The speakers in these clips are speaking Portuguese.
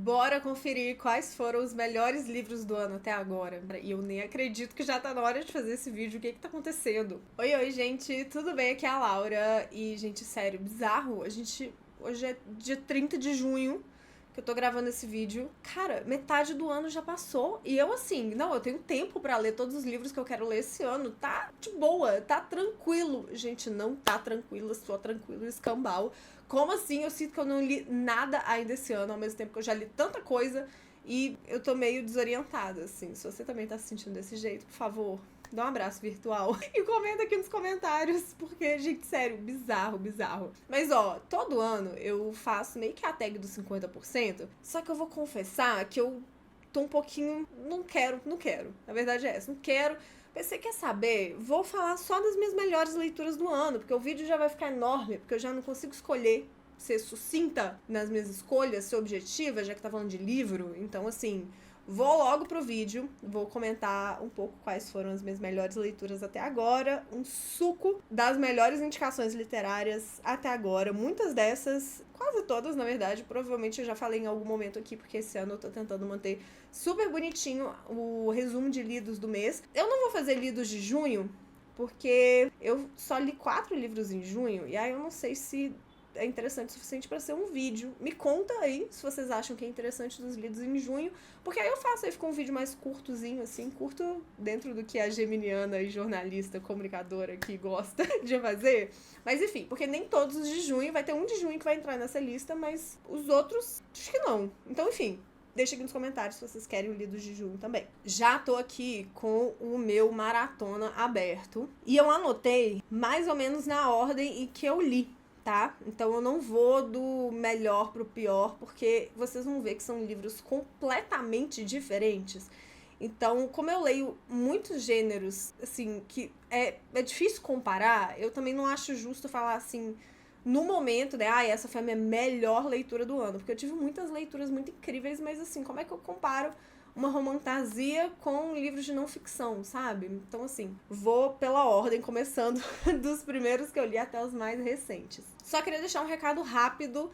Bora conferir quais foram os melhores livros do ano até agora. E eu nem acredito que já tá na hora de fazer esse vídeo. O que tá acontecendo? Oi, gente, tudo bem? Aqui é a Laura. E, gente, sério, bizarro. Hoje é dia 30 de junho que eu tô gravando esse vídeo. Cara, metade do ano já passou. E eu, assim, não, eu tenho tempo pra ler todos os livros que eu quero ler esse ano. Tá de boa, tá tranquilo. Gente, não tá tranquilo, sou tranquilo, escambau. Como assim? Eu sinto que eu não li nada ainda esse ano, ao mesmo tempo que eu já li tanta coisa e eu tô meio desorientada, assim. Se você também tá se sentindo desse jeito, por favor, dá um abraço virtual e comenta aqui nos comentários, porque, gente, sério, bizarro. Mas, ó, todo ano eu faço meio que a tag dos 50%, só que eu vou confessar que eu tô um pouquinho... Não quero. A verdade é essa, não quero. Pensei, quer saber? Vou falar só das minhas melhores leituras do ano, porque o vídeo já vai ficar enorme, porque eu já não consigo escolher ser sucinta nas minhas escolhas, ser objetiva, já que tá falando de livro. Então, assim, vou logo pro vídeo, vou comentar um pouco quais foram as minhas melhores leituras até agora, um suco das melhores indicações literárias até agora. Muitas dessas, quase todas, na verdade, provavelmente eu já falei em algum momento aqui, porque esse ano eu tô tentando manter super bonitinho o resumo de lidos do mês. Eu não vou fazer lidos de junho, porque eu só li 4 livros em junho, e aí eu não sei se é interessante o suficiente pra ser um vídeo. Me conta aí se vocês acham que é interessante dos lidos em junho, porque aí eu faço, aí fica um vídeo mais curtozinho, assim, curto dentro do que a geminiana e jornalista, comunicadora que gosta de fazer. Mas enfim, porque nem todos os de junho, vai ter um de junho que vai entrar nessa lista, mas os outros, acho que não. Então, enfim, deixa aqui nos comentários se vocês querem o lido de junho também. Já tô aqui com o meu maratona aberto, e eu anotei mais ou menos na ordem em que eu li, tá? Então eu não vou do melhor pro pior, porque vocês vão ver que são livros completamente diferentes. Então, como eu leio muitos gêneros, assim, que é difícil comparar, eu também não acho justo falar assim, no momento, né, essa foi a minha melhor leitura do ano, porque eu tive muitas leituras muito incríveis, mas assim, como é que eu comparo uma romantasia com livros de não ficção, sabe? Então, assim, vou pela ordem, começando dos primeiros que eu li até os mais recentes. Só queria deixar um recado rápido.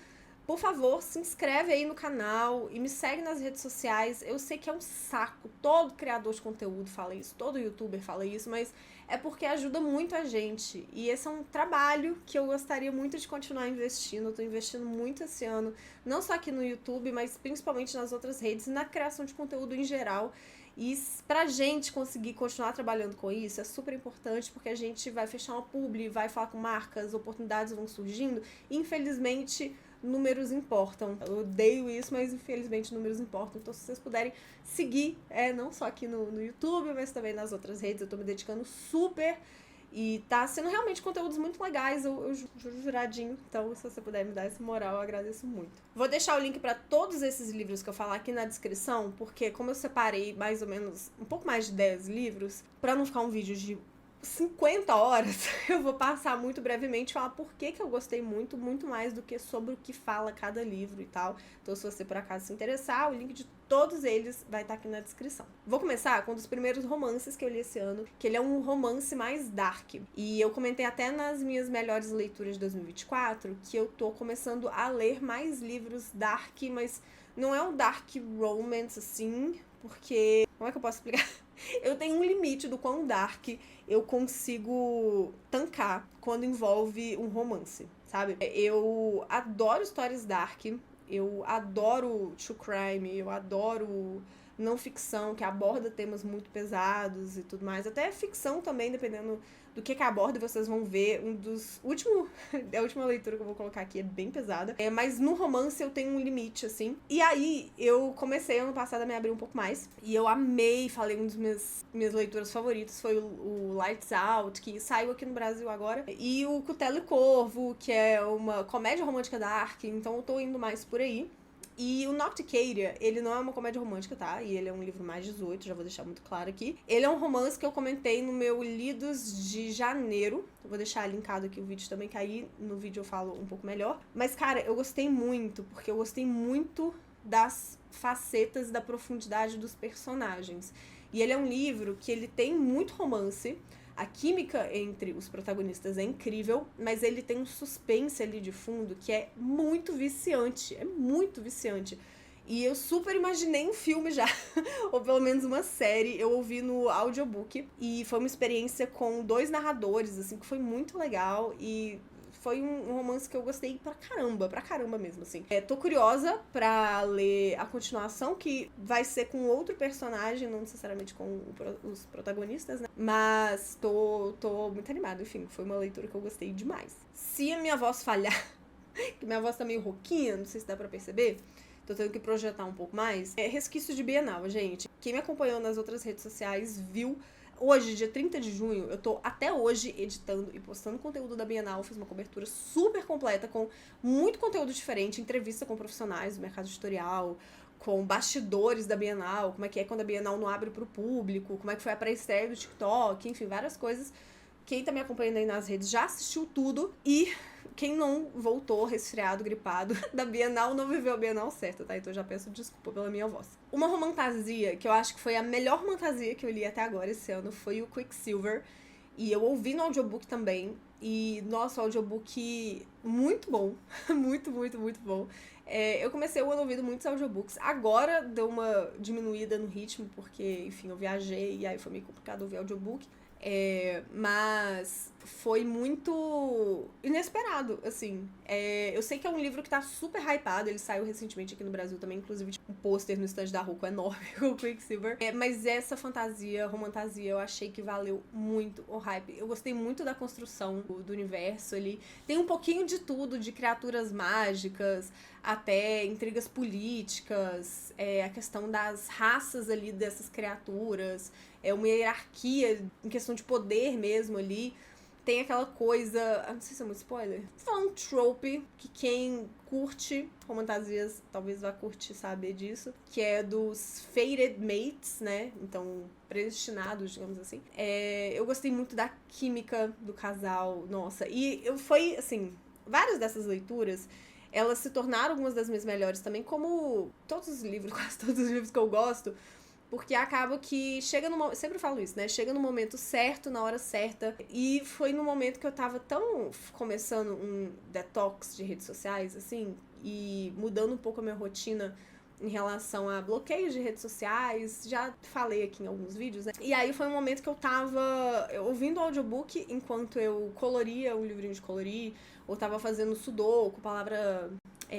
Por favor, se inscreve aí no canal e me segue nas redes sociais. Eu sei que é um saco, todo criador de conteúdo fala isso, todo youtuber fala isso, mas é porque ajuda muito a gente. E esse é um trabalho que eu gostaria muito de continuar investindo. Eu tô investindo muito esse ano, não só aqui no YouTube, mas principalmente nas outras redes e na criação de conteúdo em geral. E pra gente conseguir continuar trabalhando com isso é super importante, porque a gente vai fechar uma publi, vai falar com marcas, oportunidades vão surgindo. E, infelizmente, números importam. Eu odeio isso, mas infelizmente números importam. Então, se vocês puderem seguir, não só aqui no YouTube, mas também nas outras redes, eu tô me dedicando super. E tá sendo realmente conteúdos muito legais, eu juro juradinho. Então, se você puder me dar essa moral, eu agradeço muito. Vou deixar o link pra todos esses livros que eu falar aqui na descrição, porque como eu separei mais ou menos um pouco mais de 10 livros, pra não ficar um vídeo de 50 horas, eu vou passar muito brevemente e falar por que eu gostei muito mais do que sobre o que fala cada livro e tal. Então, se você por acaso se interessar, o link de todos eles vai estar aqui na descrição. Vou começar com um dos primeiros romances que eu li esse ano, que ele é um romance mais dark. E eu comentei até nas minhas melhores leituras de 2024 que eu tô começando a ler mais livros dark, mas não é um dark romance assim, porque... Como é que eu posso explicar? Eu tenho um limite do quão dark eu consigo tancar quando envolve um romance, sabe? Eu adoro histórias dark, eu adoro true crime, eu adoro não ficção, que aborda temas muito pesados e tudo mais. Até ficção também, dependendo do que aborda, vocês vão ver. A última leitura que eu vou colocar aqui é bem pesada. Mas no romance eu tenho um limite, assim. E aí, eu comecei ano passado a me abrir um pouco mais. E eu amei, falei, um dos minhas leituras favoritas foi o Lights Out, que saiu aqui no Brasil agora. E o Cutelo e Corvo, que é uma comédia romântica dark. Então eu tô indo mais por aí. E o Nocticaria, ele não é uma comédia romântica, tá? E ele é um livro mais 18, já vou deixar muito claro aqui. Ele é um romance que eu comentei no meu Lidos de janeiro. Eu vou deixar linkado aqui o vídeo também, que aí no vídeo eu falo um pouco melhor. Mas, cara, eu gostei muito, porque eu gostei muito das facetas e da profundidade dos personagens. E ele é um livro que ele tem muito romance. A química entre os protagonistas é incrível, mas ele tem um suspense ali de fundo que é muito viciante. É muito viciante. E eu super imaginei um filme já, ou pelo menos uma série. Eu ouvi no audiobook e foi uma experiência com 2 narradores, assim, que foi muito legal e foi um romance que eu gostei pra caramba mesmo, assim. Tô curiosa pra ler a continuação, que vai ser com outro personagem, não necessariamente com os protagonistas, né? Mas tô muito animada, enfim, foi uma leitura que eu gostei demais. Se a minha voz falhar, que minha voz tá meio rouquinha, não sei se dá pra perceber, tô tendo que projetar um pouco mais. Resquício de Bienal, gente. Quem me acompanhou nas outras redes sociais viu. Hoje, dia 30 de junho, eu tô até hoje editando e postando conteúdo da Bienal. Fiz uma cobertura super completa com muito conteúdo diferente, entrevista com profissionais do mercado editorial, com bastidores da Bienal, como é que é quando a Bienal não abre pro público, como é que foi a pré-estreia do TikTok, enfim, várias coisas. Quem tá me acompanhando aí nas redes já assistiu tudo e quem não voltou resfriado, gripado da Bienal, não viveu a Bienal certa, tá? Então eu já peço desculpa pela minha voz. Uma romantasia que eu acho que foi a melhor romantasia que eu li até agora esse ano foi o Quicksilver. E eu ouvi no audiobook também. E, nossa, o audiobook muito bom. Muito, muito, muito bom. Eu comecei o ano ouvindo muitos audiobooks. Agora deu uma diminuída no ritmo, porque, enfim, eu viajei e aí foi meio complicado ouvir audiobook. Mas foi muito inesperado, assim. Eu sei que é um livro que tá super hypado, ele saiu recentemente aqui no Brasil também, inclusive tipo, um pôster no estande da Ruco enorme com o Quicksilver. Mas essa fantasia, romantasia, eu achei que valeu muito o hype. Eu gostei muito da construção do universo ali. Tem um pouquinho de tudo, de criaturas mágicas, até intrigas políticas, a questão das raças ali dessas criaturas, uma hierarquia em questão de poder mesmo ali. Tem aquela coisa, não sei se é muito spoiler, vou falar um trope que quem curte romantasias talvez vá curtir saber disso, que é dos fated mates, né? Então, predestinados, digamos assim. Eu gostei muito da química do casal, nossa. E foi, assim, várias dessas leituras, elas se tornaram algumas das minhas melhores também, como todos os livros, quase todos os livros que eu gosto, porque acaba que chega no momento, sempre falo isso, né? Chega no momento certo, na hora certa. E foi no momento que eu tava tão começando um detox de redes sociais, assim, e mudando um pouco a minha rotina em relação a bloqueios de redes sociais. Já falei aqui em alguns vídeos, né? E aí foi um momento que eu tava ouvindo o audiobook enquanto eu coloria um livrinho de colorir, ou tava fazendo sudoku,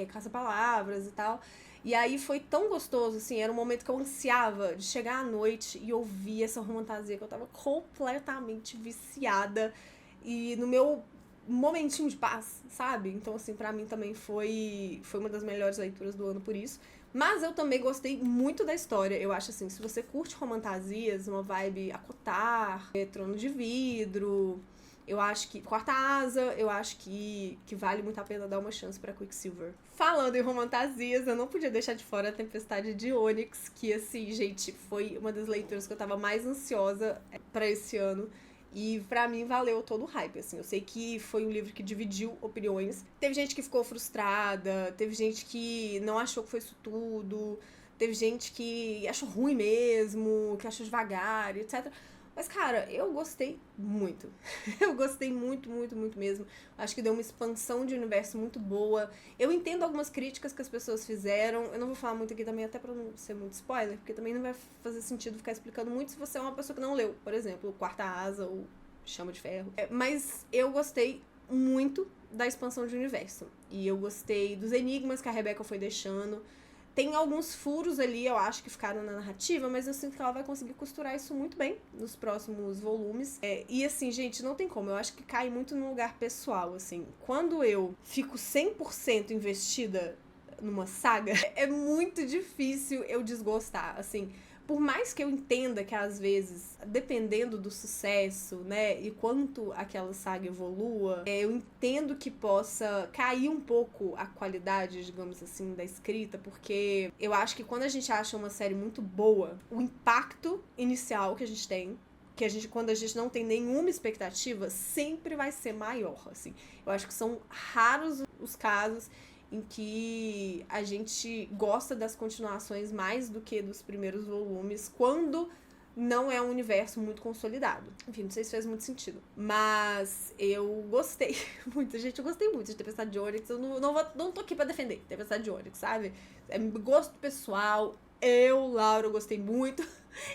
caça-palavras e tal. E aí foi tão gostoso, assim, era um momento que eu ansiava de chegar à noite e ouvir essa romantasia que eu tava completamente viciada e no meu momentinho de paz, sabe? Então, assim, pra mim também foi uma das melhores leituras do ano por isso. Mas eu também gostei muito da história. Eu acho assim, se você curte romantasias, uma vibe Acotar, Trono de Vidro, eu acho que Quarta Asa, eu acho que vale muito a pena dar uma chance pra Quicksilver. Falando em romantasias, eu não podia deixar de fora a Tempestade de Ônix, que assim, gente, foi uma das leituras que eu tava mais ansiosa pra esse ano. E pra mim valeu todo o hype, assim. Eu sei que foi um livro que dividiu opiniões. Teve gente que ficou frustrada, teve gente que não achou que foi isso tudo, teve gente que achou ruim mesmo, que achou devagar, etc. Mas, cara, eu gostei muito. Eu gostei muito, muito, muito mesmo. Acho que deu uma expansão de universo muito boa. Eu entendo algumas críticas que as pessoas fizeram. Eu não vou falar muito aqui também, até pra não ser muito spoiler, porque também não vai fazer sentido ficar explicando muito se você é uma pessoa que não leu, por exemplo, Quarta Asa ou Chama de Ferro. Mas eu gostei muito da expansão de universo. E eu gostei dos enigmas que a Rebecca foi deixando. Tem alguns furos ali, eu acho, que ficaram na narrativa, mas eu sinto que ela vai conseguir costurar isso muito bem nos próximos volumes. E assim, gente, não tem como. Eu acho que cai muito no lugar pessoal, assim. Quando eu fico 100% investida numa saga, é muito difícil eu desgostar, assim. Por mais que eu entenda que, às vezes, dependendo do sucesso, né, e quanto aquela saga evolua, eu entendo que possa cair um pouco a qualidade, digamos assim, da escrita, porque eu acho que quando a gente acha uma série muito boa, o impacto inicial que a gente tem, quando a gente não tem nenhuma expectativa, sempre vai ser maior, assim. Eu acho que são raros os casos em que a gente gosta das continuações mais do que dos primeiros volumes, quando não é um universo muito consolidado. Enfim, não sei se fez muito sentido. Mas eu gostei muito, gente. Eu gostei muito de Tempestade de Ônix. Eu não tô aqui pra defender Tempestade de Ônix, sabe? É gosto pessoal. Laura, gostei muito.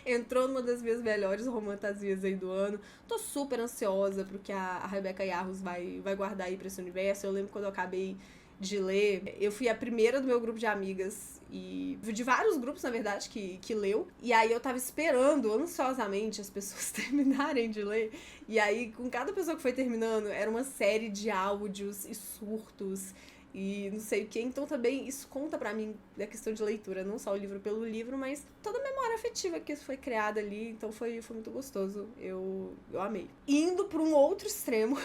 Entrou numa das minhas melhores romantasias aí do ano. Tô super ansiosa pro que a Rebecca Yarros vai guardar aí pra esse universo. Eu lembro quando eu acabei de ler, eu fui a primeira do meu grupo de amigas, e de vários grupos, na verdade, que leu. E aí eu tava esperando ansiosamente as pessoas terminarem de ler. E aí, com cada pessoa que foi terminando, era uma série de áudios e surtos e não sei o que. Então também isso conta pra mim da questão de leitura, não só o livro pelo livro, mas toda a memória afetiva que isso foi criada ali. Então foi muito gostoso. Eu amei. Indo pra um outro extremo,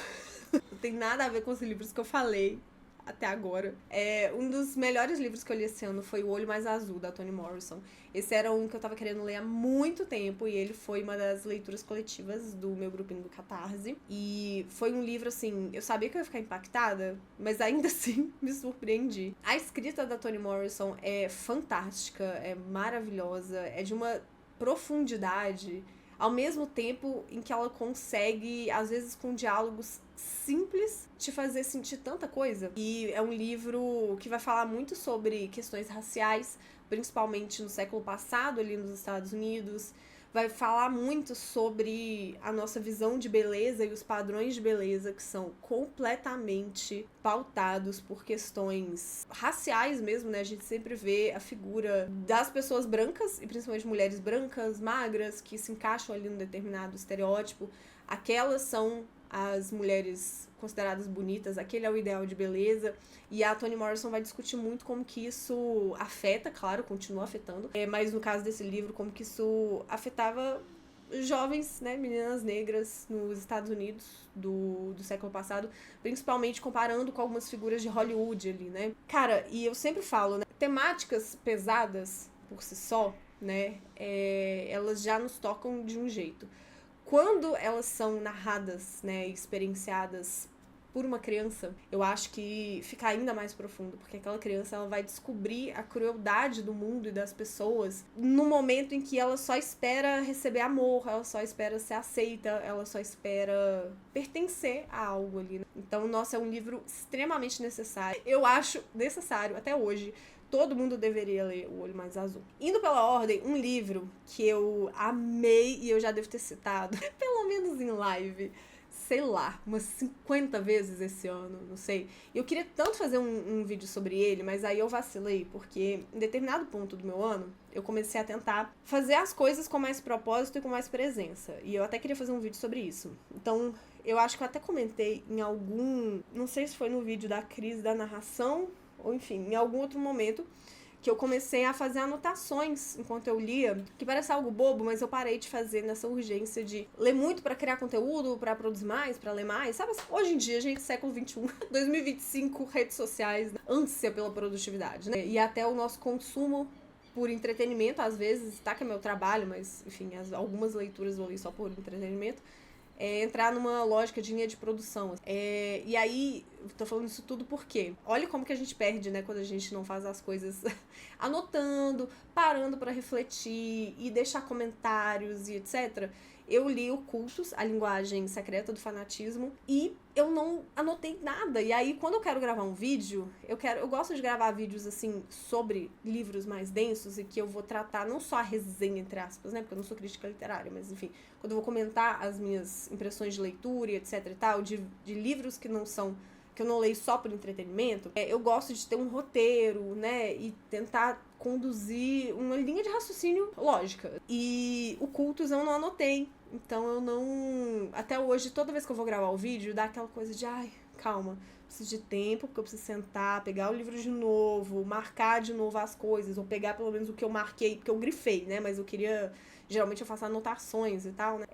não tem nada a ver com os livros que eu falei até agora. Um dos melhores livros que eu li esse ano foi O Olho Mais Azul, da Toni Morrison. Esse era um que eu tava querendo ler há muito tempo, e ele foi uma das leituras coletivas do meu grupinho do Catarse. E foi um livro, assim, eu sabia que eu ia ficar impactada, mas ainda assim me surpreendi. A escrita da Toni Morrison é fantástica, é maravilhosa, é de uma profundidade, ao mesmo tempo em que ela consegue, às vezes com diálogos simples, te fazer sentir tanta coisa. E é um livro que vai falar muito sobre questões raciais, principalmente no século passado, ali nos Estados Unidos. Vai falar muito sobre a nossa visão de beleza e os padrões de beleza que são completamente pautados por questões raciais mesmo, né? A gente sempre vê a figura das pessoas brancas, e principalmente mulheres brancas, magras, que se encaixam ali num determinado estereótipo. Aquelas são as mulheres consideradas bonitas, aquele é o ideal de beleza. E a Toni Morrison vai discutir muito como que isso afeta, claro, continua afetando, mas no caso desse livro, como que isso afetava jovens, né, meninas negras nos Estados Unidos do século passado, principalmente comparando com algumas figuras de Hollywood ali, né. Cara, e eu sempre falo, né, temáticas pesadas por si só, né, elas já nos tocam de um jeito. Quando elas são narradas, né, experienciadas por uma criança, eu acho que fica ainda mais profundo, porque aquela criança ela vai descobrir a crueldade do mundo e das pessoas no momento em que ela só espera receber amor, ela só espera ser aceita, ela só espera pertencer a algo ali. Então, nossa, é um livro extremamente necessário. Eu acho necessário, até hoje, todo mundo deveria ler O Olho Mais Azul. Indo pela ordem, um livro que eu amei e eu já devo ter citado, pelo menos em live, sei lá, umas 50 vezes esse ano, não sei. Eu queria tanto fazer um vídeo sobre ele, mas aí eu vacilei, porque em determinado ponto do meu ano, eu comecei a tentar fazer as coisas com mais propósito e com mais presença. E eu até queria fazer um vídeo sobre isso. Então, eu acho que eu até comentei em algum, não sei se foi no vídeo da crise da narração, ou enfim, em algum outro momento, que eu comecei a fazer anotações enquanto eu lia, que parece algo bobo, mas eu parei de fazer nessa urgência de ler muito pra criar conteúdo, pra produzir mais, pra ler mais, sabe? Hoje em dia, gente, século XXI, 2025, redes sociais, ânsia pela produtividade, né? E até o nosso consumo por entretenimento, às vezes, tá que é meu trabalho, mas, enfim, algumas leituras eu li só por entretenimento, entrar numa lógica de linha de produção. E aí, tô falando isso tudo porque olha como que a gente perde, né, quando a gente não faz as coisas anotando, parando pra refletir e deixar comentários e etc. Eu li o Cultos, a linguagem secreta do fanatismo, e eu não anotei nada. E aí, quando eu quero gravar um vídeo, eu gosto de gravar vídeos, assim, sobre livros mais densos e que eu vou tratar não só a resenha, entre aspas, né, porque eu não sou crítica literária, mas enfim, quando eu vou comentar as minhas impressões de leitura e etc e tal, de livros que eu não leio só por entretenimento, eu gosto de ter um roteiro, né, e tentar conduzir uma linha de raciocínio lógica. E o Cultos eu não anotei. Então eu não... Até hoje, toda vez que eu vou gravar o vídeo, dá aquela coisa de, ai, calma, preciso de tempo, porque eu preciso sentar, pegar o livro de novo, marcar de novo as coisas, ou pegar pelo menos o que eu marquei, porque eu grifei, né? Mas eu queria... Geralmente eu faço anotações e tal, né?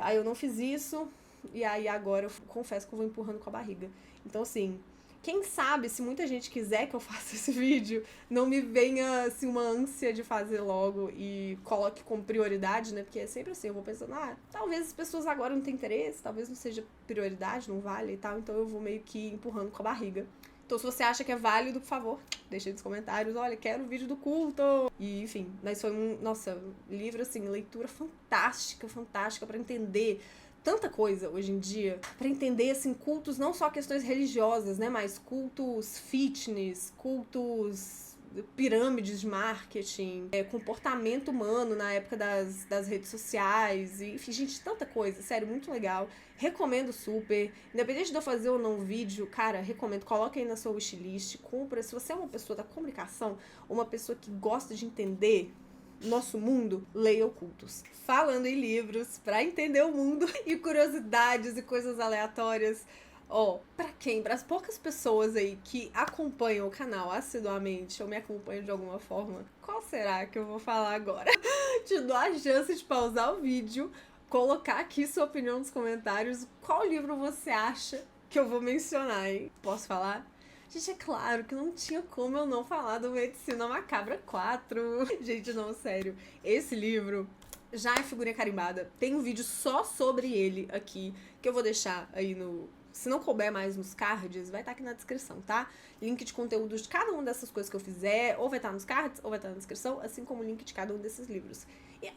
Aí eu não fiz isso, e aí agora eu confesso que eu vou empurrando com a barriga. Então, assim... Quem sabe, se muita gente quiser que eu faça esse vídeo, não me venha, assim, uma ânsia de fazer logo e coloque como prioridade, né? Porque é sempre assim, eu vou pensando, talvez as pessoas agora não tenham interesse, talvez não seja prioridade, não vale e tal, então eu vou meio que empurrando com a barriga. Então se você acha que é válido, por favor, deixa aí nos comentários, olha, quero o vídeo do culto. E enfim, mas foi nossa, livro assim, leitura fantástica, fantástica pra entender tanta coisa hoje em dia, pra entender, assim, cultos, não só questões religiosas, né, mas cultos fitness, cultos pirâmides de marketing, comportamento humano na época das redes sociais, e, enfim, gente, tanta coisa, sério, muito legal. Recomendo super. Independente de eu fazer ou não vídeo, cara, recomendo. Coloque aí na sua wishlist, compra. Se você é uma pessoa da comunicação, uma pessoa que gosta de entender nosso mundo, leia Ocultos. Falando em livros, pra entender o mundo e curiosidades e coisas aleatórias, pra quem? Para as poucas pessoas aí que acompanham o canal assiduamente ou me acompanham de alguma forma, qual será que eu vou falar agora? Te dou a chance de pausar o vídeo, colocar aqui sua opinião nos comentários, qual livro você acha que eu vou mencionar, hein? Posso falar? Gente, é claro que não tinha como eu não falar do Medicina Macabra 4. Gente, não, sério. Esse livro já é figurinha carimbada. Tem um vídeo só sobre ele aqui, que eu vou deixar aí no... Se não couber mais nos cards, vai estar aqui na descrição, tá? Link de conteúdo de cada uma dessas coisas que eu fizer, ou vai estar nos cards, ou vai estar na descrição, assim como o link de cada um desses livros. E,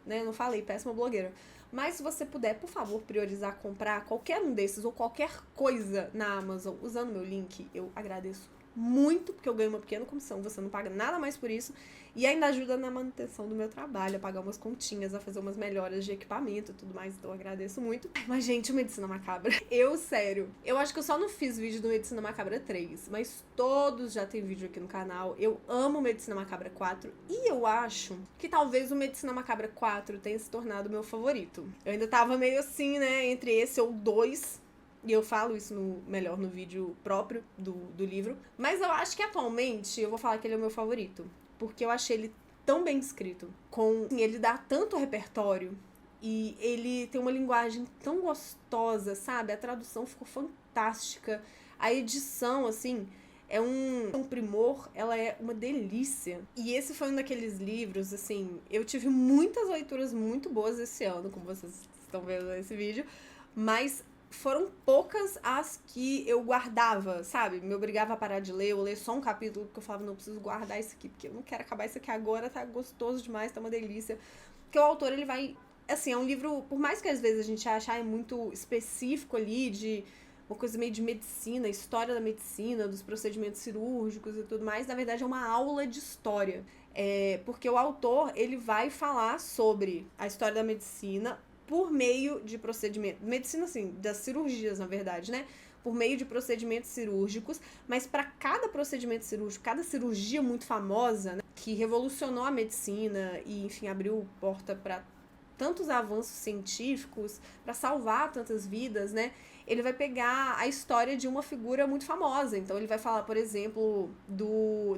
né, não falei, péssima blogueira. Mas se você puder, por favor, priorizar comprar qualquer um desses ou qualquer coisa na Amazon usando meu link, eu agradeço muito, porque eu ganho uma pequena comissão, você não paga nada mais por isso, e ainda ajuda na manutenção do meu trabalho, a pagar umas continhas, a fazer umas melhoras de equipamento e tudo mais, então eu agradeço muito. Mas, gente, o Medicina Macabra, sério, eu acho que eu só não fiz vídeo do Medicina Macabra 3, mas todos já tem vídeo aqui no canal. Eu amo Medicina Macabra 4, e eu acho que talvez o Medicina Macabra 4 tenha se tornado o meu favorito. Eu ainda tava meio assim, né, entre esse ou 2, e eu falo isso melhor no vídeo próprio do livro. Mas eu acho que atualmente eu vou falar que ele é o meu favorito. Porque eu achei ele tão bem escrito. Assim, ele dá tanto repertório. E ele tem uma linguagem tão gostosa, sabe? A tradução ficou fantástica. A edição, assim, é um primor. Ela é uma delícia. E esse foi um daqueles livros, assim... Eu tive muitas leituras muito boas esse ano, como vocês estão vendo nesse vídeo. Mas... foram poucas as que eu guardava, sabe? Me obrigava a parar de ler, eu ler só um capítulo, porque eu falava, não, eu preciso guardar isso aqui, porque eu não quero acabar isso aqui agora, tá gostoso demais, tá uma delícia. Porque o autor, ele vai... Assim, é um livro, por mais que às vezes a gente ache é muito específico ali, de uma coisa meio de medicina, história da medicina, dos procedimentos cirúrgicos e tudo mais, na verdade é uma aula de história. Porque o autor, ele vai falar sobre a história da medicina por meio de procedimentos, medicina assim, das cirurgias, na verdade, né? Por meio de procedimentos cirúrgicos, mas para cada procedimento cirúrgico, cada cirurgia muito famosa, né, que revolucionou a medicina e, enfim, abriu porta para tantos avanços científicos, para salvar tantas vidas, né? Ele vai pegar a história de uma figura muito famosa. Então ele vai falar, por exemplo,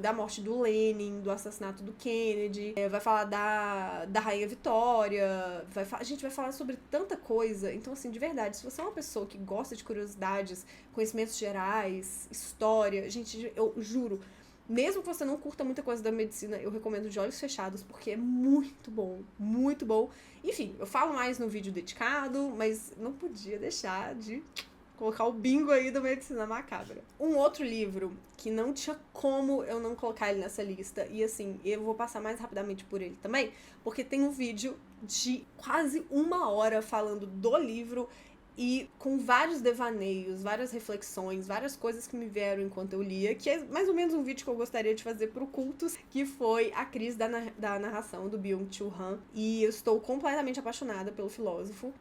da morte do Lenin, do assassinato do Kennedy, vai falar da Rainha Vitória, a gente vai falar sobre tanta coisa. Então, assim, de verdade, se você é uma pessoa que gosta de curiosidades, conhecimentos gerais, história, gente, eu juro, mesmo que você não curta muita coisa da medicina, eu recomendo de olhos fechados, porque é muito bom, muito bom. Enfim, eu falo mais no vídeo dedicado, mas não podia deixar de colocar o bingo aí do Medicina Macabra. Um outro livro que não tinha como eu não colocar ele nessa lista, e assim, eu vou passar mais rapidamente por ele também, porque tem um vídeo de quase 1 hora falando do livro, e com vários devaneios, várias reflexões, várias coisas que me vieram enquanto eu lia, que é mais ou menos um vídeo que eu gostaria de fazer pro Cultos, que foi a crise da narração do Byung-Chul Han, e eu estou completamente apaixonada pelo filósofo.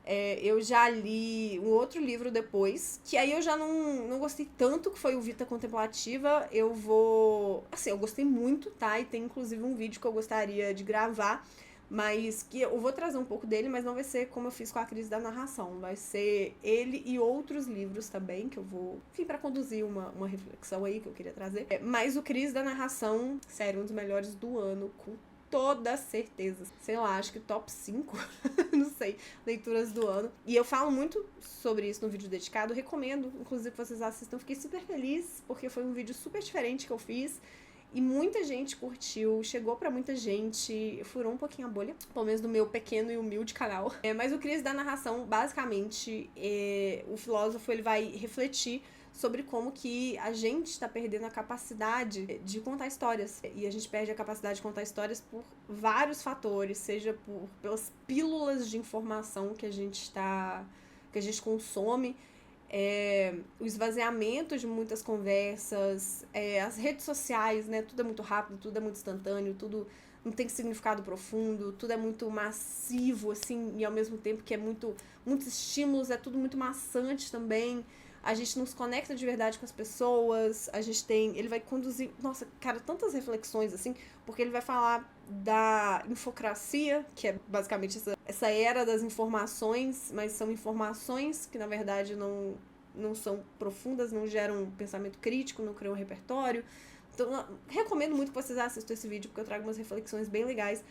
Eu já li um outro livro depois, que aí eu já não gostei tanto, que foi o Vita Contemplativa. Eu gostei muito, tá? E tem inclusive um vídeo que eu gostaria de gravar, mas que eu vou trazer um pouco dele, mas não vai ser como eu fiz com a crise da narração. Vai ser ele e outros livros também, que eu vou, enfim, pra conduzir uma reflexão aí que eu queria trazer. Mas o Crise da Narração, sério, um dos melhores do ano, com toda certeza. Sei lá, acho que top 5, não sei, leituras do ano. E eu falo muito sobre isso no vídeo dedicado, recomendo, inclusive, que vocês assistam. Fiquei super feliz, porque foi um vídeo super diferente que eu fiz. E muita gente curtiu, chegou pra muita gente, furou um pouquinho a bolha, pelo menos do meu pequeno e humilde canal. Mas o Crise da Narração, basicamente, o filósofo ele vai refletir sobre como que a gente está perdendo a capacidade de contar histórias. E a gente perde a capacidade de contar histórias por vários fatores, seja pelas pílulas de informação que a gente consome, o esvaziamento de muitas conversas, as redes sociais, né? Tudo é muito rápido, tudo é muito instantâneo, tudo não tem significado profundo, tudo é muito massivo, assim, e ao mesmo tempo que é muitos estímulos, é tudo muito maçante também. A gente não se conecta de verdade com as pessoas, ele vai conduzir, nossa, cara, tantas reflexões, assim, porque ele vai falar da infocracia, que é basicamente essa era das informações, mas são informações que, na verdade, não são profundas, não geram pensamento crítico, não criam repertório. Então, recomendo muito que vocês assistam esse vídeo, porque eu trago umas reflexões bem legais,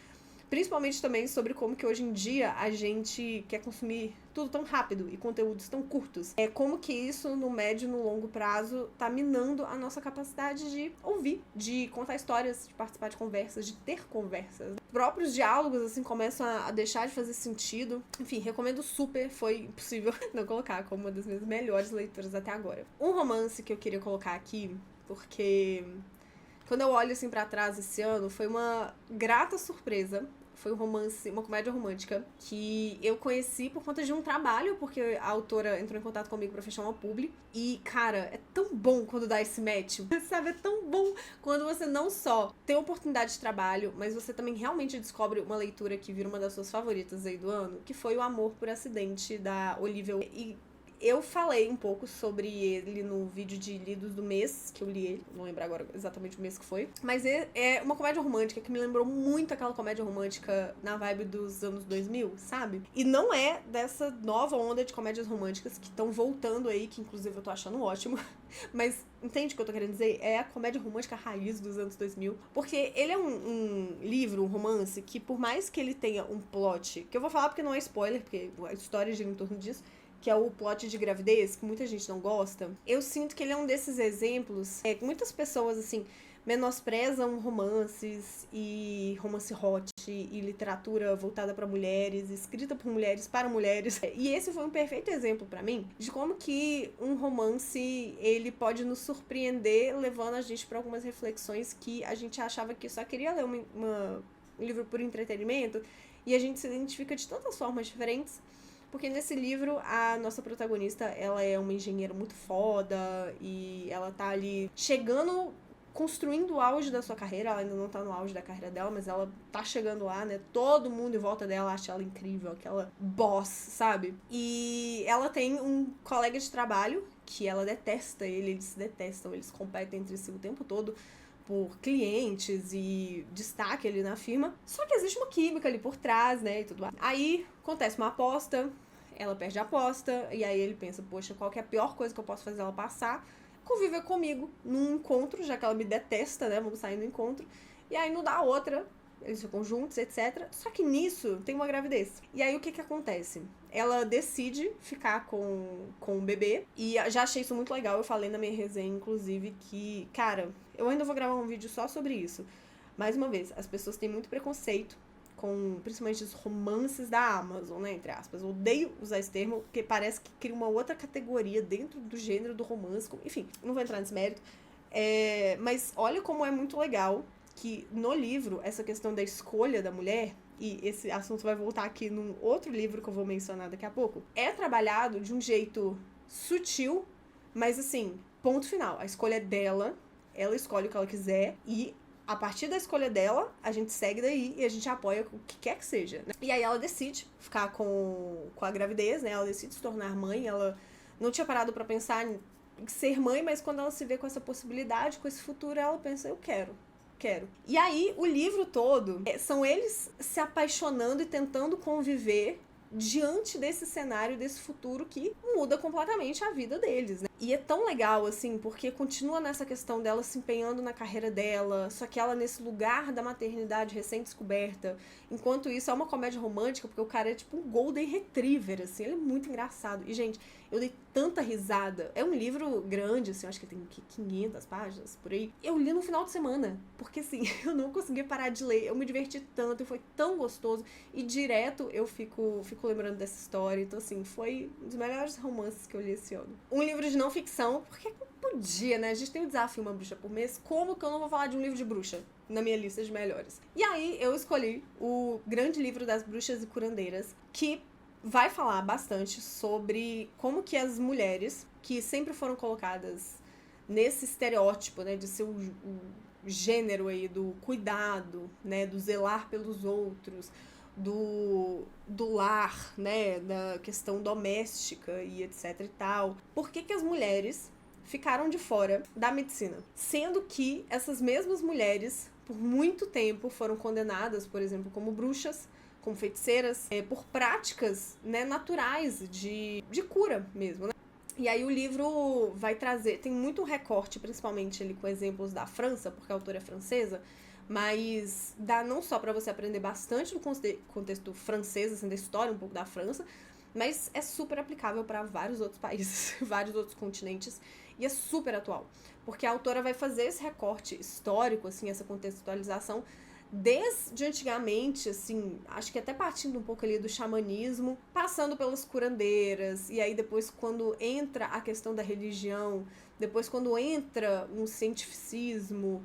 principalmente também sobre como que hoje em dia a gente quer consumir tudo tão rápido e conteúdos tão curtos. Como que isso no médio e no longo prazo tá minando a nossa capacidade de ouvir, de contar histórias, de participar de conversas, de ter conversas. Os próprios diálogos, assim, começam a deixar de fazer sentido. Enfim, recomendo super, foi impossível não colocar como uma das minhas melhores leituras até agora. Um romance que eu queria colocar aqui, porque quando eu olho assim pra trás esse ano, foi uma grata surpresa. Foi um romance, uma comédia romântica, que eu conheci por conta de um trabalho, porque a autora entrou em contato comigo pra fechar uma publi. E, cara, é tão bom quando dá esse match. Sabe, é tão bom quando você não só tem oportunidade de trabalho, mas você também realmente descobre uma leitura que vira uma das suas favoritas aí do ano, que foi O Amor por Acidente, da Olivia. E eu falei um pouco sobre ele no vídeo de lidos do mês, que eu li ele, não lembro agora exatamente o mês que foi. Mas é uma comédia romântica que me lembrou muito aquela comédia romântica na vibe dos anos 2000, sabe? E não é dessa nova onda de comédias românticas que estão voltando aí, que inclusive eu tô achando ótimo. Mas entende o que eu tô querendo dizer? É a comédia romântica raiz dos anos 2000. Porque ele é um livro, um romance, que por mais que ele tenha um plot, que eu vou falar porque não é spoiler, porque a história gira em torno disso, que é o plot de gravidez, que muita gente não gosta, eu sinto que ele é um desses exemplos que muitas pessoas, assim, menosprezam romances e romance hot e literatura voltada para mulheres, escrita por mulheres para mulheres. E esse foi um perfeito exemplo para mim de como que um romance ele pode nos surpreender, levando a gente para algumas reflexões que a gente achava que só queria ler um livro por entretenimento, e a gente se identifica de tantas formas diferentes. Porque nesse livro, a nossa protagonista, ela é uma engenheira muito foda e ela tá ali construindo o auge da sua carreira. Ela ainda não tá no auge da carreira dela, mas ela tá chegando lá, né? Todo mundo em volta dela acha ela incrível, aquela boss, sabe? E ela tem um colega de trabalho que ela detesta ele, eles se detestam, eles competem entre si o tempo todo por clientes e destaque ali na firma. Só que existe uma química ali por trás, né, e tudo mais. Aí acontece uma aposta, ela perde a aposta, e aí ele pensa, poxa, qual que é a pior coisa que eu posso fazer ela passar? Conviver comigo num encontro, já que ela me detesta, né, vamos sair no encontro. E aí não dá outra, eles ficam juntos, etc. Só que nisso tem uma gravidez. E aí o que acontece? Ela decide ficar com o bebê, e já achei isso muito legal, eu falei na minha resenha, inclusive, que, cara, eu ainda vou gravar um vídeo só sobre isso. Mais uma vez, as pessoas têm muito preconceito com, principalmente, os romances da Amazon, né, entre aspas. Eu odeio usar esse termo, porque parece que cria uma outra categoria dentro do gênero do romance. Enfim, não vou entrar nesse mérito. Mas olha como é muito legal que no livro, essa questão da escolha da mulher, e esse assunto vai voltar aqui num outro livro que eu vou mencionar daqui a pouco, é trabalhado de um jeito sutil, mas assim, ponto final. A escolha é dela, ela escolhe o que ela quiser, e a partir da escolha dela, a gente segue daí e a gente apoia o que quer que seja, né? E aí ela decide ficar com a gravidez, né? Ela decide se tornar mãe, ela não tinha parado pra pensar em ser mãe, mas quando ela se vê com essa possibilidade, com esse futuro, ela pensa, eu quero. E aí, o livro todo são eles se apaixonando e tentando conviver diante desse cenário, desse futuro que muda completamente a vida deles, né? E é tão legal, assim, porque continua nessa questão dela se empenhando na carreira dela, só que ela nesse lugar da maternidade recém-descoberta. Enquanto isso, é uma comédia romântica, porque o cara é tipo um golden retriever, assim, ele é muito engraçado. E, gente, eu dei tanta risada. É um livro grande, assim, eu acho que tem 500 páginas, por aí. Eu li no final de semana, porque, assim, eu não conseguia parar de ler. Eu me diverti tanto, e foi tão gostoso. E direto eu fico lembrando dessa história. Então, assim, foi um dos melhores romances que eu li esse ano. Um livro de não não ficção, porque podia, né? A gente tem o desafio Uma Bruxa por Mês. Como que eu não vou falar de um livro de bruxa na minha lista de melhores? E aí eu escolhi o Grande Livro das Bruxas e Curandeiras, que vai falar bastante sobre como que as mulheres, que sempre foram colocadas nesse estereótipo, né, de ser o gênero aí do cuidado, né, do zelar pelos outros, do lar, né, da questão doméstica e etc e tal. Por que as mulheres ficaram de fora da medicina? Sendo que essas mesmas mulheres, por muito tempo, foram condenadas, por exemplo, como bruxas, como feiticeiras, por práticas, né, naturais de cura mesmo, né? E aí o livro vai trazer, tem muito recorte, principalmente ali com exemplos da França, porque a autora é francesa, mas dá não só para você aprender bastante do contexto francês, assim, da história um pouco da França, mas é super aplicável para vários outros países, vários outros continentes, e é super atual, porque a autora vai fazer esse recorte histórico, assim, essa contextualização desde antigamente, assim, acho que até partindo um pouco ali do xamanismo, passando pelas curandeiras, e aí depois quando entra a questão da religião, depois quando entra um cientificismo,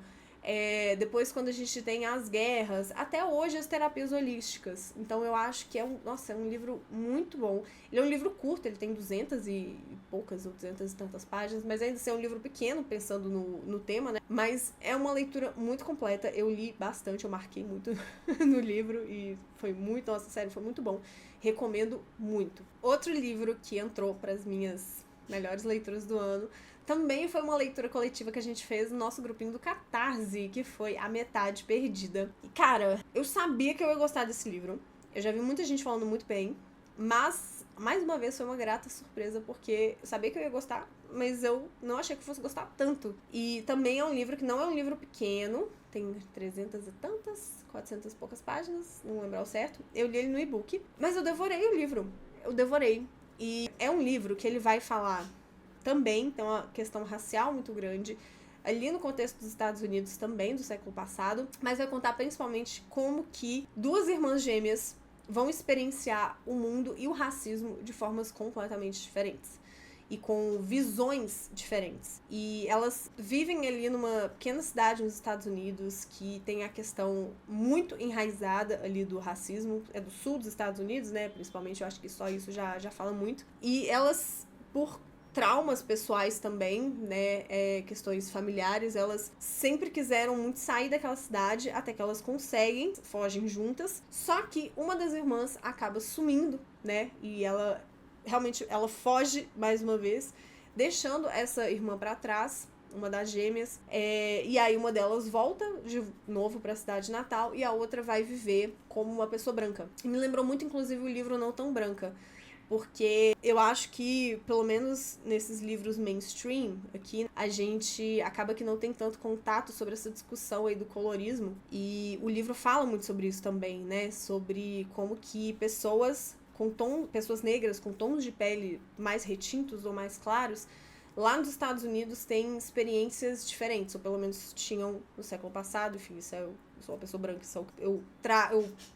depois quando a gente tem as guerras, até hoje as terapias holísticas. Então eu acho que é um livro muito bom. Ele é um livro curto, ele tem 200 e poucas ou 200 e tantas páginas, mas ainda assim é um livro pequeno, pensando no tema, né? Mas é uma leitura muito completa, eu li bastante, eu marquei muito no livro e foi muito, nossa, sério, foi muito bom. Recomendo muito. Outro livro que entrou para as minhas melhores leituras do ano também foi uma leitura coletiva que a gente fez no nosso grupinho do Catarse, que foi A Metade Perdida. E, cara, eu sabia que eu ia gostar desse livro. Eu já vi muita gente falando muito bem, mas, mais uma vez, foi uma grata surpresa, porque eu sabia que eu ia gostar, mas eu não achei que fosse gostar tanto. E também é um livro que não é um livro pequeno, tem 300 e tantas, 400 e poucas páginas, não lembro ao certo. Eu li ele no e-book, mas eu devorei o livro. Eu devorei. E é um livro que ele vai falar também, tem uma questão racial muito grande, ali no contexto dos Estados Unidos também, do século passado, mas vai contar principalmente como que duas irmãs gêmeas vão experienciar o mundo e o racismo de formas completamente diferentes e com visões diferentes. E elas vivem ali numa pequena cidade nos Estados Unidos que tem a questão muito enraizada ali do racismo, é do sul dos Estados Unidos, né, principalmente, eu acho que só isso já fala muito. E elas, por traumas pessoais também, né, questões familiares, elas sempre quiseram muito sair daquela cidade, até que elas conseguem, fogem juntas, só que uma das irmãs acaba sumindo, né, e ela foge mais uma vez, deixando essa irmã pra trás, uma das gêmeas, e aí uma delas volta de novo pra cidade natal e a outra vai viver como uma pessoa branca. E me lembrou muito, inclusive, o livro Não Tão Branca, porque eu acho que, pelo menos nesses livros mainstream, aqui, a gente acaba que não tem tanto contato sobre essa discussão aí do colorismo, e o livro fala muito sobre isso também, né, sobre como que pessoas negras com tons de pele mais retintos ou mais claros, lá nos Estados Unidos têm experiências diferentes, ou pelo menos tinham no século passado, enfim, isso eu sou uma pessoa branca, eu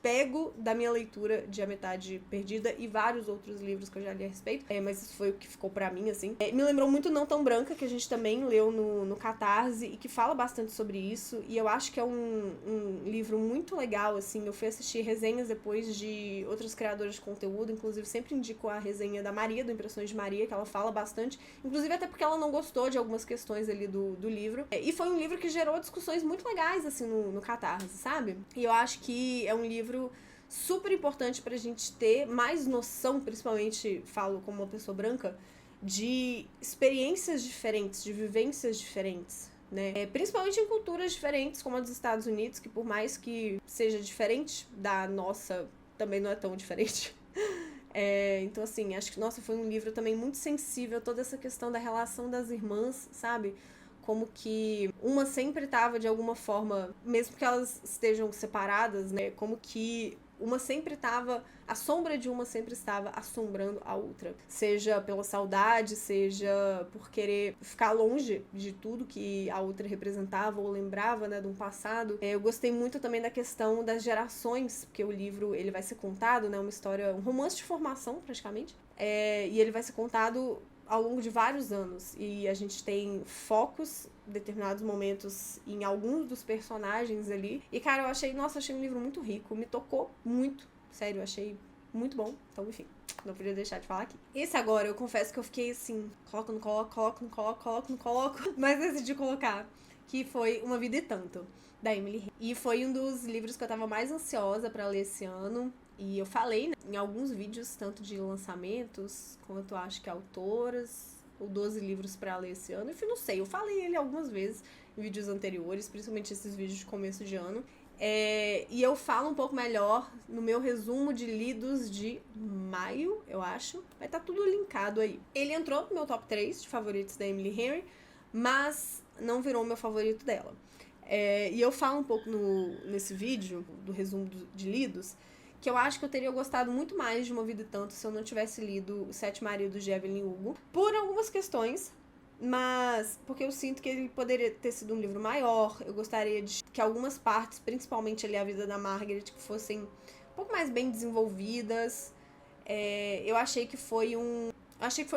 pego da minha leitura de A Metade Perdida e vários outros livros que eu já li a respeito, mas isso foi o que ficou pra mim, assim. Me lembrou muito Não Tão Branca, que a gente também leu no Catarse e que fala bastante sobre isso, e eu acho que é um livro muito legal, assim. Eu fui assistir resenhas depois de outros criadores de conteúdo, inclusive sempre indico a resenha da Maria, do Impressões de Maria, que ela fala bastante, inclusive até porque ela não gostou de algumas questões ali do livro, e foi um livro que gerou discussões muito legais, assim, no Catarse, sabe? E eu acho que é um livro super importante pra gente ter mais noção, principalmente, falo como uma pessoa branca, de experiências diferentes, de vivências diferentes, né? Principalmente em culturas diferentes, como a dos Estados Unidos, que por mais que seja diferente da nossa, também não é tão diferente. Então, assim, acho que, nossa, foi um livro também muito sensível, toda essa questão da relação das irmãs, sabe? Como que uma sempre estava, de alguma forma, mesmo que elas estejam separadas, né? Como que uma sempre estava, a sombra de uma sempre estava assombrando a outra. Seja pela saudade, seja por querer ficar longe de tudo que a outra representava ou lembrava, né, de um passado. Eu gostei muito também da questão das gerações, porque o livro, ele vai ser contado, né, uma história, um romance de formação, praticamente. E ele vai ser contado ao longo de vários anos e a gente tem focos em determinados momentos em alguns dos personagens ali. E, cara, eu achei um livro muito rico, me tocou muito, sério, eu achei muito bom. Então, enfim, não podia deixar de falar aqui. Esse agora, eu confesso que eu fiquei assim, coloco, não coloco, coloco, não coloco, coloco, não coloco, mas decidi colocar, que foi Uma Vida e Tanto, da Emily Henry. E foi um dos livros que eu tava mais ansiosa pra ler esse ano. E eu falei, né, em alguns vídeos, tanto de lançamentos, quanto acho que autoras, ou 12 livros pra ler esse ano. Enfim, não sei, eu falei ele algumas vezes em vídeos anteriores, principalmente esses vídeos de começo de ano. E eu falo um pouco melhor no meu resumo de lidos de maio, eu acho. Vai estar tudo linkado aí. Ele entrou no meu top 3 de favoritos da Emily Henry, mas não virou meu favorito dela. E eu falo um pouco nesse vídeo, do resumo de lidos, que eu acho que eu teria gostado muito mais de Uma Vida e Tanto se eu não tivesse lido Os Sete Maridos de Evelyn Hugo, por algumas questões, mas porque eu sinto que ele poderia ter sido um livro maior. Eu gostaria de que algumas partes, principalmente ali a vida da Margaret, fossem um pouco mais bem desenvolvidas. Eu achei que foi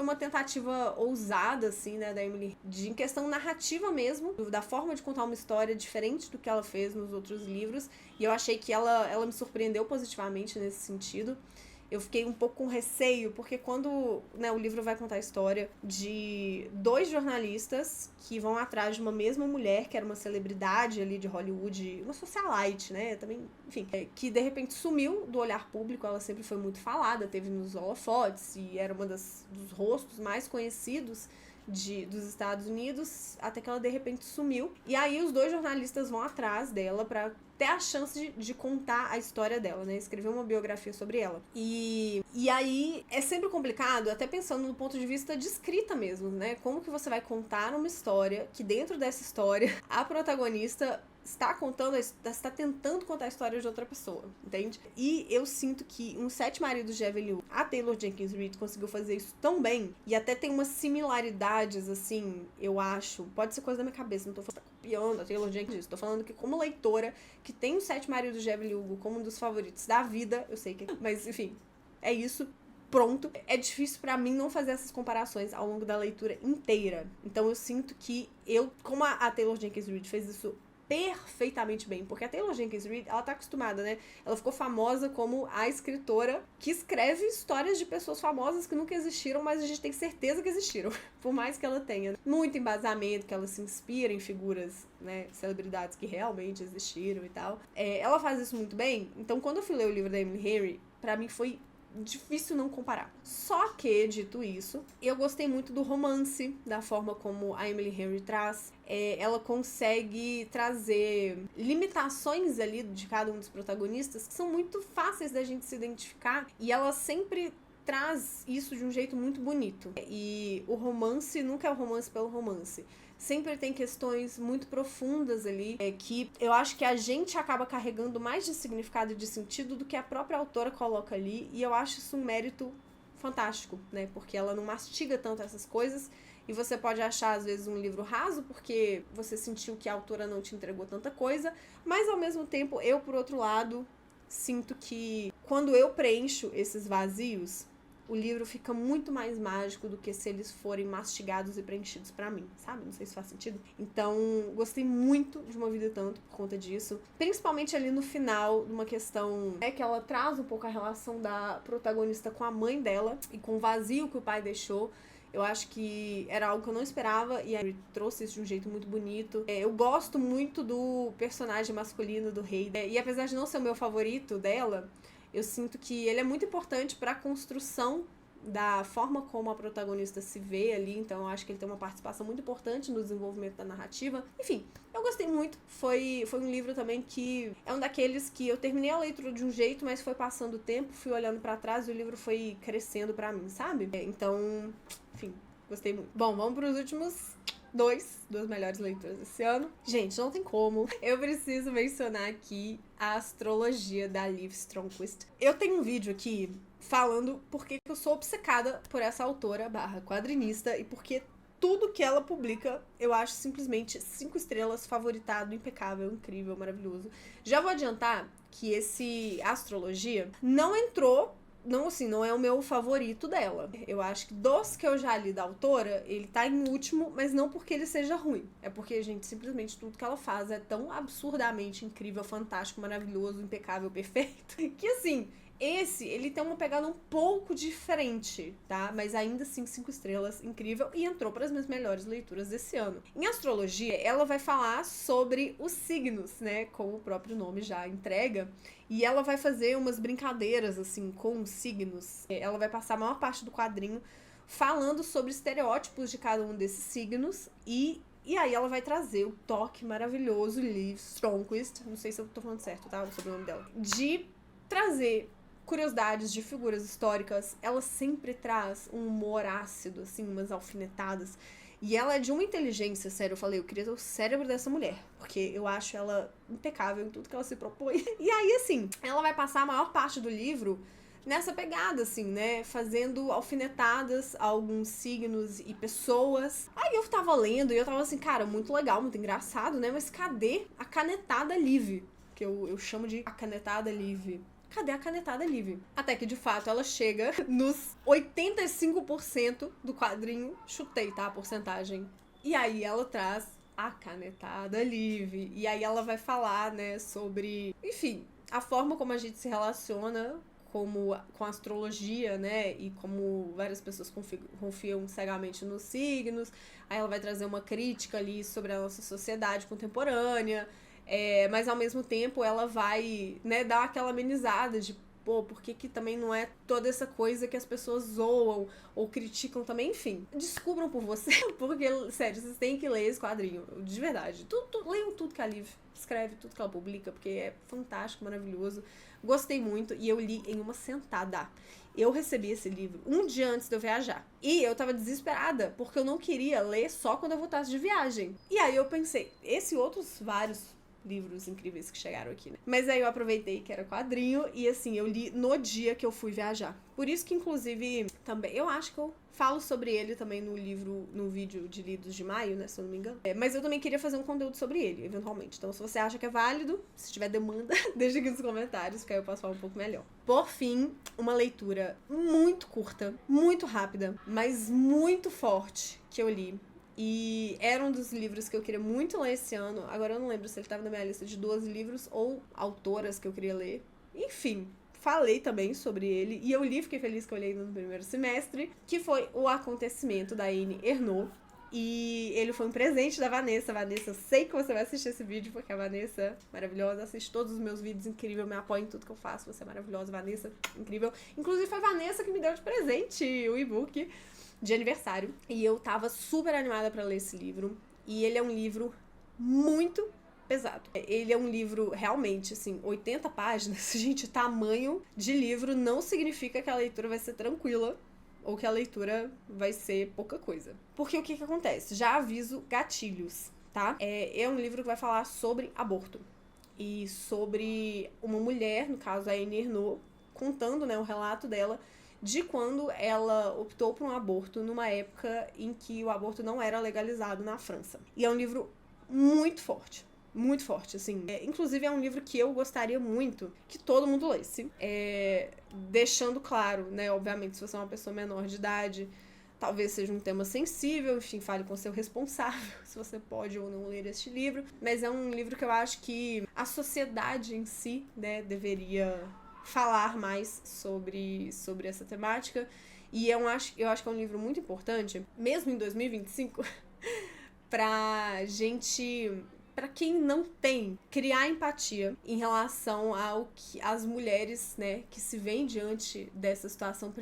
uma tentativa ousada, assim, né, da Emily, em questão narrativa mesmo, da forma de contar uma história diferente do que ela fez nos outros livros, e eu achei que ela me surpreendeu positivamente nesse sentido. Eu fiquei um pouco com receio, porque quando, né, o livro vai contar a história de 2 jornalistas que vão atrás de uma mesma mulher, que era uma celebridade ali de Hollywood, uma socialite, né, também, enfim, que de repente sumiu do olhar público. Ela sempre foi muito falada, teve nos holofotes e era uma dos rostos mais conhecidos dos Estados Unidos, até que ela de repente sumiu. E aí os 2 jornalistas vão atrás dela pra ter a chance de contar a história dela, né? Escrever uma biografia sobre ela. E aí é sempre complicado, até pensando no ponto de vista de escrita mesmo, né? Como que você vai contar uma história que dentro dessa história a protagonista está tentando contar a história de outra pessoa, entende? E eu sinto que Os Sete Maridos de Evelyn Hugo, a Taylor Jenkins Reid conseguiu fazer isso tão bem, e até tem umas similaridades, assim, eu acho, pode ser coisa da minha cabeça, não tô copiando a Taylor Jenkins Reid, tô falando que como leitora, que tem Os Sete Maridos de Evelyn Hugo como um dos favoritos da vida, eu sei que, mas enfim, é isso. Pronto. É difícil pra mim não fazer essas comparações ao longo da leitura inteira. Então eu sinto que como a Taylor Jenkins Reid fez isso perfeitamente bem, porque a Taylor Jenkins Reid, ela tá acostumada, né? Ela ficou famosa como a escritora que escreve histórias de pessoas famosas que nunca existiram, mas a gente tem certeza que existiram, por mais que ela tenha muito embasamento, que ela se inspira em figuras, né, celebridades que realmente existiram e tal. Ela faz isso muito bem. Então, quando eu fui ler o livro da Emily Henry, pra mim foi difícil não comparar. Só que, dito isso, eu gostei muito do romance, da forma como a Emily Henry traz. Ela consegue trazer limitações ali de cada um dos protagonistas que são muito fáceis da gente se identificar, e ela sempre traz isso de um jeito muito bonito. E o romance nunca é o romance pelo romance. Sempre tem questões muito profundas ali, que eu acho que a gente acaba carregando mais de significado e de sentido do que a própria autora coloca ali, e eu acho isso um mérito fantástico, né? Porque ela não mastiga tanto essas coisas, e você pode achar, às vezes, um livro raso, porque você sentiu que a autora não te entregou tanta coisa, mas, ao mesmo tempo, eu, por outro lado, sinto que quando eu preencho esses vazios, o livro fica muito mais mágico do que se eles forem mastigados e preenchidos pra mim, sabe? Não sei se faz sentido. Então, gostei muito de Uma Vida e Tanto por conta disso. Principalmente ali no final, numa questão que ela traz um pouco a relação da protagonista com a mãe dela e com o vazio que o pai deixou. Eu acho que era algo que eu não esperava, e ele trouxe isso de um jeito muito bonito. Eu gosto muito do personagem masculino do rei, e apesar de não ser o meu favorito dela, eu sinto que ele é muito importante para a construção da forma como a protagonista se vê ali. Então eu acho que ele tem uma participação muito importante no desenvolvimento da narrativa. Enfim, eu gostei muito. Foi um livro também que é um daqueles que eu terminei a leitura de um jeito, mas foi passando o tempo, fui olhando para trás e o livro foi crescendo para mim, sabe? Então, enfim, gostei muito. Bom, vamos para os últimos duas melhores leituras desse ano. Gente, não tem como. Eu preciso mencionar aqui a astrologia da Liv Stromquist. Eu tenho um vídeo aqui falando porque eu sou obcecada por essa autora / quadrinista, e porque tudo que ela publica eu acho simplesmente 5 estrelas, favoritado, impecável, incrível, maravilhoso. Já vou adiantar que esse astrologia não entrou não, assim, não é o meu favorito dela. Eu acho que dos que eu já li da autora, ele tá em último, mas não porque ele seja ruim. É porque, gente, simplesmente tudo que ela faz é tão absurdamente incrível, fantástico, maravilhoso, impecável, perfeito, que, assim, ele tem uma pegada um pouco diferente, tá? Mas ainda assim, 5 estrelas, incrível, e entrou para as minhas melhores leituras desse ano. Em astrologia, ela vai falar sobre os signos, né? Como o próprio nome já entrega. E ela vai fazer umas brincadeiras, assim, com os signos. Ela vai passar a maior parte do quadrinho falando sobre estereótipos de cada um desses signos e aí ela vai trazer o toque maravilhoso, Liv Stromquist, não sei se eu tô falando certo, tá? O sobrenome dela. De trazer curiosidades de figuras históricas. Ela sempre traz um humor ácido, assim, umas alfinetadas. E ela é de uma inteligência, sério, eu falei, eu queria ter o cérebro dessa mulher, porque eu acho ela impecável em tudo que ela se propõe. E aí, assim, ela vai passar a maior parte do livro nessa pegada, assim, né, fazendo alfinetadas a alguns signos e pessoas. Aí eu tava lendo e eu tava assim, cara, muito legal, muito engraçado, né, mas cadê a canetada Liv? Que eu chamo de a canetada Liv. Cadê a canetada Liv? Até que, de fato, ela chega nos 85% do quadrinho. Chutei, tá? A porcentagem. E aí ela traz a canetada Liv. E aí ela vai falar, né, sobre, enfim, a forma como a gente se relaciona com a astrologia, né, e como várias pessoas confiam cegamente nos signos. Aí ela vai trazer uma crítica ali sobre a nossa sociedade contemporânea. Mas ao mesmo tempo ela vai, né, dar aquela amenizada de, pô, por que também não é toda essa coisa que as pessoas zoam ou criticam também, enfim. Descubram por você, porque, sério, vocês têm que ler esse quadrinho, de verdade. Leiam tudo que a Liv escreve, tudo que ela publica, porque é fantástico, maravilhoso. Gostei muito e eu li em uma sentada. Eu recebi esse livro um dia antes de eu viajar. E eu tava desesperada, porque eu não queria ler só quando eu voltasse de viagem. E aí eu pensei, esse e outros vários livros incríveis que chegaram aqui, né? Mas aí eu aproveitei que era quadrinho e, assim, eu li no dia que eu fui viajar. Por isso que, inclusive, também, eu acho que eu falo sobre ele também no vídeo de lidos de maio, né, se eu não me engano. Mas eu também queria fazer um conteúdo sobre ele, eventualmente. Então, se você acha que é válido, se tiver demanda, deixa aqui nos comentários, que aí eu posso falar um pouco melhor. Por fim, uma leitura muito curta, muito rápida, mas muito forte que eu li. E era um dos livros que eu queria muito ler esse ano. Agora eu não lembro se ele estava na minha lista de 12 livros ou autoras que eu queria ler. Enfim, falei também sobre ele. E eu li, fiquei feliz que eu li no primeiro semestre, que foi O Acontecimento, da Annie Ernaux. E ele foi um presente da Vanessa. Vanessa, eu sei que você vai assistir esse vídeo, porque a Vanessa é maravilhosa, assiste todos os meus vídeos, incrível, me apoia em tudo que eu faço. Você é maravilhosa, Vanessa, incrível. Inclusive foi a Vanessa que me deu de presente o e-book de aniversário. E eu tava super animada pra ler esse livro. E ele é um livro muito pesado. Ele é um livro realmente, assim, 80 páginas. Gente, tamanho de livro não significa que a leitura vai ser tranquila ou que a leitura vai ser pouca coisa. Porque o que acontece? Já aviso gatilhos, tá? É um livro que vai falar sobre aborto. E sobre uma mulher, no caso a Annie Ernaux, contando, né, o relato dela de quando ela optou por um aborto numa época em que o aborto não era legalizado na França. E é um livro muito forte, assim. Inclusive é um livro que eu gostaria muito que todo mundo lesse. Deixando claro, né, obviamente, se você é uma pessoa menor de idade, talvez seja um tema sensível, enfim, fale com seu responsável se você pode ou não ler este livro. Mas é um livro que eu acho que a sociedade em si, né, deveria falar mais sobre essa temática. E eu acho que é um livro muito importante, mesmo em 2025, pra gente, pra quem não tem, criar empatia em relação ao que as mulheres, né, que se veem diante dessa situação,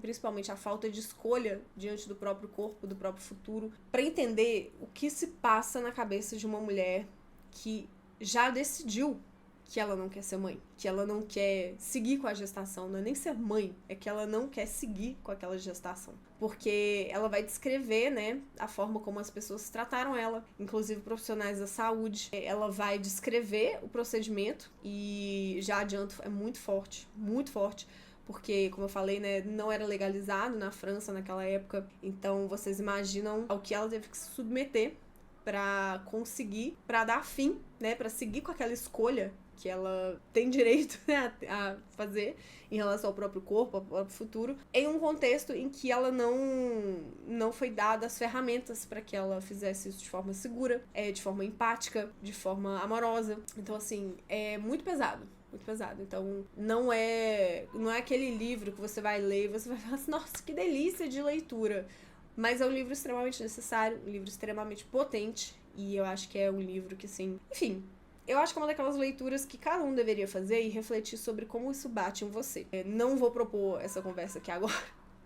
principalmente a falta de escolha diante do próprio corpo, do próprio futuro, pra entender o que se passa na cabeça de uma mulher que já decidiu que ela não quer ser mãe, que ela não quer seguir com a gestação, não é nem ser mãe, é que ela não quer seguir com aquela gestação. Porque ela vai descrever, né, a forma como as pessoas trataram ela, inclusive profissionais da saúde. Ela vai descrever o procedimento e, já adianto, é muito forte, porque, como eu falei, né, não era legalizado na França naquela época, então vocês imaginam ao que ela teve que se submeter para conseguir, para dar fim, né, para seguir com aquela escolha que ela tem direito, né, a fazer em relação ao próprio corpo, ao próprio futuro, em um contexto em que ela não foi dada as ferramentas para que ela fizesse isso de forma segura, de forma empática, de forma amorosa. Então, assim, é muito pesado. Muito pesado. Então, não é aquele livro que você vai ler e você vai falar assim, nossa, que delícia de leitura. Mas é um livro extremamente necessário, um livro extremamente potente, e eu acho que é um livro que, assim, enfim, eu acho que é uma daquelas leituras que cada um deveria fazer e refletir sobre como isso bate em você. Não vou propor essa conversa aqui agora,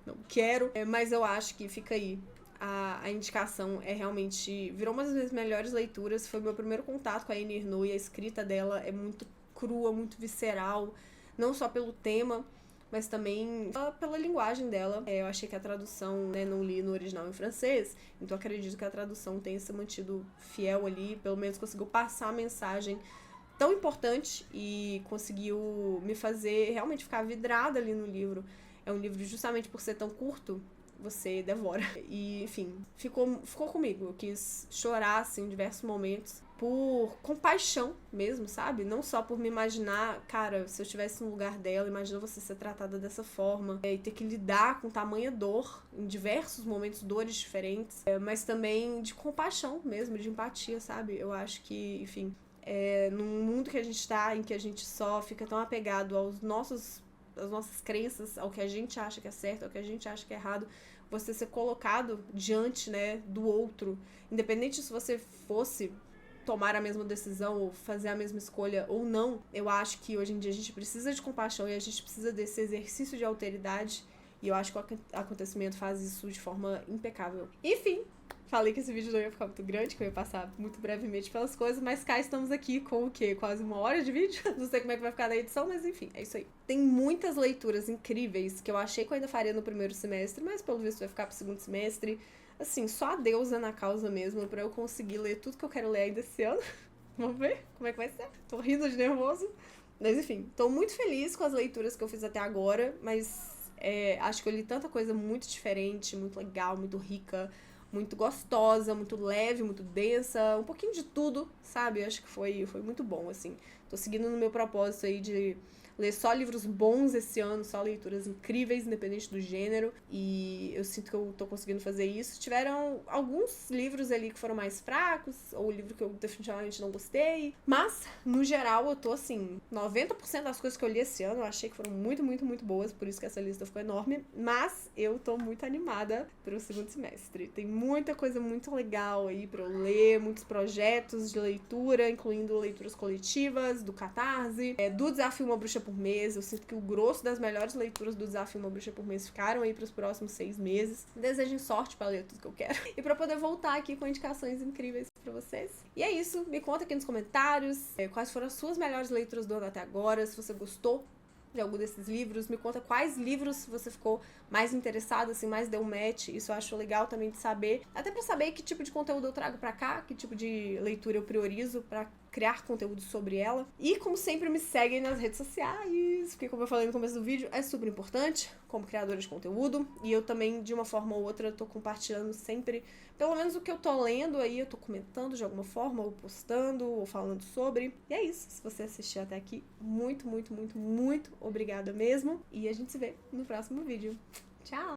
não quero, mas eu acho que fica aí. A indicação realmente virou uma das minhas melhores leituras, foi meu primeiro contato com a Annie Ernaux, e a escrita dela é muito crua, muito visceral, não só pelo tema, mas também pela linguagem dela. Eu achei que a tradução, né, não li no original em francês, então acredito que a tradução tenha se mantido fiel ali, pelo menos conseguiu passar a mensagem tão importante e conseguiu me fazer realmente ficar vidrada ali no livro. É um livro justamente por ser tão curto, você devora. E, enfim, ficou comigo. Eu quis chorar, assim, em diversos momentos, por compaixão mesmo, sabe? Não só por me imaginar, cara, se eu estivesse no lugar dela, imagina você ser tratada dessa forma, e ter que lidar com tamanha dor, em diversos momentos, dores diferentes, mas também de compaixão mesmo, de empatia, sabe? Eu acho que, enfim, num mundo que a gente tá, em que a gente só fica tão apegado às nossas crenças, ao que a gente acha que é certo, ao que a gente acha que é errado, você ser colocado diante, né, do outro, independente se você fosse tomar a mesma decisão ou fazer a mesma escolha ou não, eu acho que hoje em dia a gente precisa de compaixão e a gente precisa desse exercício de alteridade, e eu acho que o acontecimento faz isso de forma impecável. Enfim, falei que esse vídeo não ia ficar muito grande, que eu ia passar muito brevemente pelas coisas, mas cá estamos aqui com o quê? Quase 1 hora de vídeo? Não sei como é que vai ficar na edição, mas enfim, é isso aí. Tem muitas leituras incríveis que eu achei que eu ainda faria no primeiro semestre, mas pelo visto vai ficar pro segundo semestre. Assim, só a deusa na causa mesmo, pra eu conseguir ler tudo que eu quero ler ainda esse ano. Vamos ver como é que vai ser. Tô rindo de nervoso. Mas enfim, tô muito feliz com as leituras que eu fiz até agora, mas acho que eu li tanta coisa muito diferente, muito legal, muito rica, muito gostosa, muito leve, muito densa, um pouquinho de tudo, sabe? Acho que foi muito bom, assim. Tô seguindo no meu propósito aí de ler só livros bons esse ano, só leituras incríveis, independente do gênero, e eu sinto que eu tô conseguindo fazer isso. Tiveram alguns livros ali que foram mais fracos, ou livro que eu definitivamente não gostei, mas, no geral, eu tô, assim, 90% das coisas que eu li esse ano, eu achei que foram muito, muito, muito boas, por isso que essa lista ficou enorme, mas eu tô muito animada pro segundo semestre. Tem muita coisa muito legal aí pra eu ler, muitos projetos de leitura, incluindo leituras coletivas, do Catarse, do Desafio Uma Bruxa por Mês. Eu sinto que o grosso das melhores leituras do Desafio Uma Bruxa por Mês ficaram aí pros próximos 6 meses. Desejem sorte pra ler tudo que eu quero e pra poder voltar aqui com indicações incríveis pra vocês. E é isso, me conta aqui nos comentários quais foram as suas melhores leituras do ano até agora, se você gostou de algum desses livros, me conta quais livros você ficou mais interessado, assim, mais deu match. Isso eu acho legal também de saber, até pra saber que tipo de conteúdo eu trago pra cá, que tipo de leitura eu priorizo pra criar conteúdo sobre ela. E, como sempre, me seguem nas redes sociais, porque, como eu falei no começo do vídeo, é super importante como criadora de conteúdo, e eu também, de uma forma ou outra, tô compartilhando sempre, pelo menos o que eu tô lendo aí, eu tô comentando de alguma forma, ou postando, ou falando sobre. E é isso, se você assistiu até aqui, muito, muito, muito, muito obrigada mesmo, e a gente se vê no próximo vídeo. Tchau!